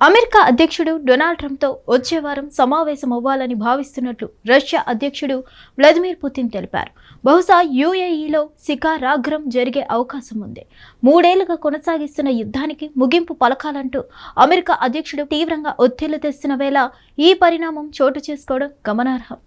America అధ్యక్షుడు Donald ట్రంప్తో వచ్చే వారం సమావేశమవ్వాలని భావిస్తున్నట్లు రష్యా అధ్యక్షుడు వ్లాదిమిర్ పుతిన్ తెలిపారు. బహుశా యుఏఈలో శిఖరాగ్రం జరిగే అవకాశం ఉంది. 3 ఏళ్లుగా కొనసాగిస్తున్న యుద్ధానికి ముగింపు పలకాలంటూ అమెరికా అధ్యక్షుడు తీవ్రంగా ఒత్తిళ్లు తెస్తున్న వేళ ఈ పరిణామం చోటు చేసుకోవడం గమనార్హం.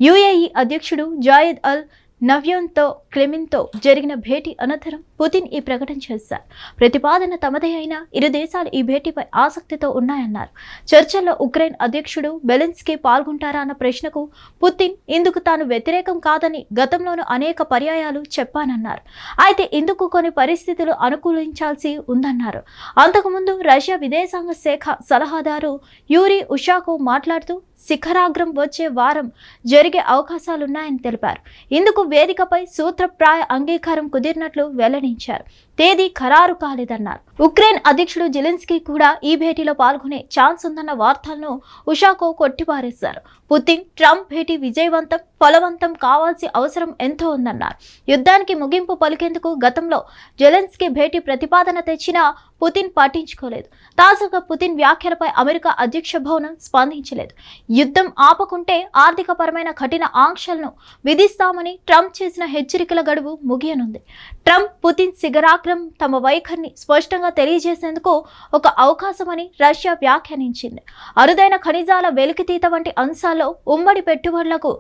యుఏఈ అధ్యక్షుడు జాయద్ అల్ నహ్యాన్తో క్రెమ్లిన్తో జరిగిన భేటీ అనంతరం పుతిన్ ఈ ప్రకటన చేశారు. ప్రతిపాదన తమదే అయినా ఇరు దేశాలు ఈ భేటీపై ఆసక్తితో ఉన్నాయన్నారు. చర్చల్లో ఉక్రెయిన్ అధ్యక్షుడు జెలెన్స్కీ పాల్గొంటారా అన్న ప్రశ్నకు పుతిన్ ఇందుకు తాను వ్యతిరేకం కాదని గతంలోనూ అనేక పర్యాయాలు చెప్పానన్నారు. అయితే ఇందుకు కొన్ని పరిస్థితులు అనుకూలించాల్సి ఉందన్నారు. అంతకుముందు రష్యా విదేశాంగ శాఖ సలహాదారు యూరీ ఉషాకోవ్ మాట్లాడుతూ శిఖరాగ్రం వచ్చే వారం జరిగే అవకాశాలున్నాయని తెలిపారు. ఇందుకు వేదికపై సూత్రప్రాయ అంగీకారం కుదిరినట్లు వెల్లడించారు. తేదీ ఖరారు కాలేదన్నారు. ఉక్రెయిన్ అధ్యక్షుడు జెలెన్స్కీ కూడా ఈ భేటీలో పాల్గొనే ఛాన్స్ ఉందన్న వార్తలను ఉషాకోవ్ కొట్టిపారేశారు. పుతిన్ ట్రంప్ భేటీ విజయవంతం ఫలవంతం కావాల్సి అవసరం ఎంతో ఉందన్నారు. యుద్ధానికి ముగింపు పలికేందుకు గతంలో జెలెన్స్కీ భేటీ ప్రతిపాదన తెచ్చినా పుతిన్ పట్టించుకోలేదు. తాజాగా పుతిన్ వ్యాఖ్యలపై అమెరికా అధ్యక్ష భవనం స్పందించలేదు. యుద్ధం ఆపకుంటే ఆర్థికపరమైన కఠిన ఆంక్షలను విధిస్తామని ట్రంప్ చేసిన హెచ్చరికల గడువు ముగియనుంది. ట్రంప్ పుతిన్ శిఖరాగ్రం తమ వైఖరిని స్పష్టంగా తెలియజేసేందుకు ఒక అవకాశమని రష్యా వ్యాఖ్యానించింది. అరుదైన ఖనిజాల వెలికితీత వంటి అంశాల్లో ఉమ్మడి పెట్టుబడులకు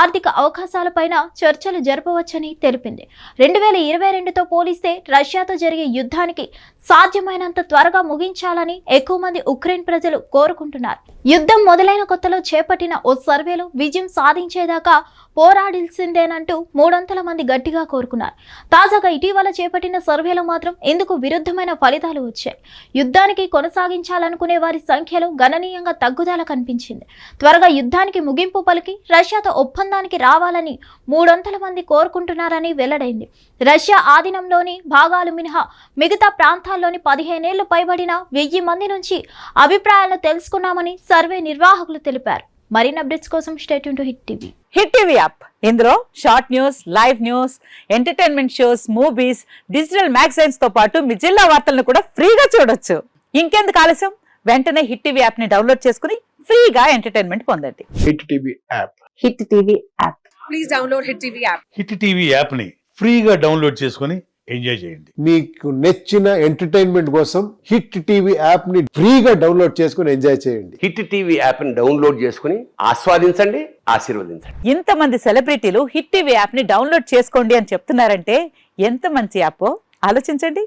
ఆర్థిక అవకాశాలపైన చర్చలు జరపవచ్చని తెలిపింది. 2022తో పోలిస్తే రష్యాతో జరిగే యుద్ధానికి సాధ్యమైనంత త్వరగా ముగించాలని ఎక్కువ మంది ఉక్రెయిన్ ప్రజలు కోరుకుంటున్నారు. యుద్ధం మొదలైన కొత్తలో చేపట్టిన ఓ సర్వేలో విజయం సాధించేదాకా పోరాడాల్సిందేనంటూ 300 మంది గట్టిగా కోరుకున్నారు. తాజాగా ఇటీవల చేపట్టిన సర్వేలో మాత్రం ఇందుకు విరుద్ధమైన ఫలితాలు వచ్చాయి. యుద్ధానికి కొనసాగించాలనుకునే వారి సంఖ్యలో గణనీయంగా తగ్గుదల కనిపించింది. త్వరగా యుద్ధానికి ముగింపు పలికి రష్యాతో ఒప్పందానికి రావాలని 300 మంది కోరుకుంటున్నారని వెల్లడైంది. రష్యా ఆధీనంలోని భాగాలు మినహా మిగతా ప్రాంతాల్లోని 15 ఏళ్లు పైబడిన 1000 మంది నుంచి అభిప్రాయాలను తెలుసుకున్నామని సర్వే నిర్వాహకులు తెలిపారు. మరిన్ని అప్డేట్స్ కోసం stay tune to Hit TV. Hit TV app ఇందులో short news, live news, entertainment shows, movies, digital magazines తో పాటు మీ జిల్లా వార్తలను కూడా ఫ్రీగా చూడొచ్చు. ఇంకెందుకు ఆలస్యం, వెంటనే హిట్ టీవీ యాప్ ని డౌన్లోడ్ చేసుకుని ఫ్రీగా ఎంటర్టైన్మెంట్ పొందండి. Hit TV app. Hit TV app. Please download hit TV app. Hit TV app ని ఫ్రీగా డౌన్లోడ్ చేసుకుని ఎంజాయ్ చేయండి. మీకు నచ్చిన ఎంటర్టైన్మెంట్ కోసం హిట్ టీవీ యాప్ ని ఫ్రీగా డౌన్లోడ్ చేసుకుని ఎంజాయ్ చేయండి. హిట్ టీవీ యాప్ ని డౌన్లోడ్ చేసుకుని ఆస్వాదించండి, ఆశీర్వదించండి. ఇంతమంది సెలబ్రిటీలు హిట్ టీవీ యాప్ ని డౌన్లోడ్ చేసుకోండి అని చెప్తున్నారంటే ఎంత మంచి యాప్ ఆలోచించండి.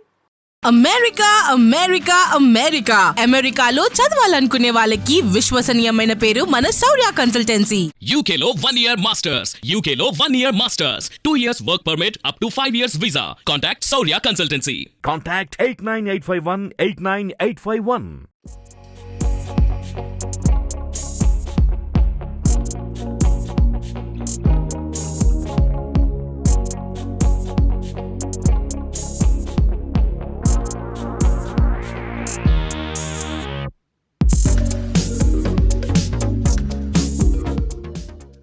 అమెరికా అమెరికా అమెరికా అమెరికాలో చదవాలనుకునే వాళ్ళకి విశ్వసనీయమైన పేరు మన శౌర్య కన్సల్టెన్సీ. UK లో 1 year masters. UK లో 1 year masters. 2 years work permit up to 5 years visa. Contact Saurya Consultancy. Contact 89851 89851.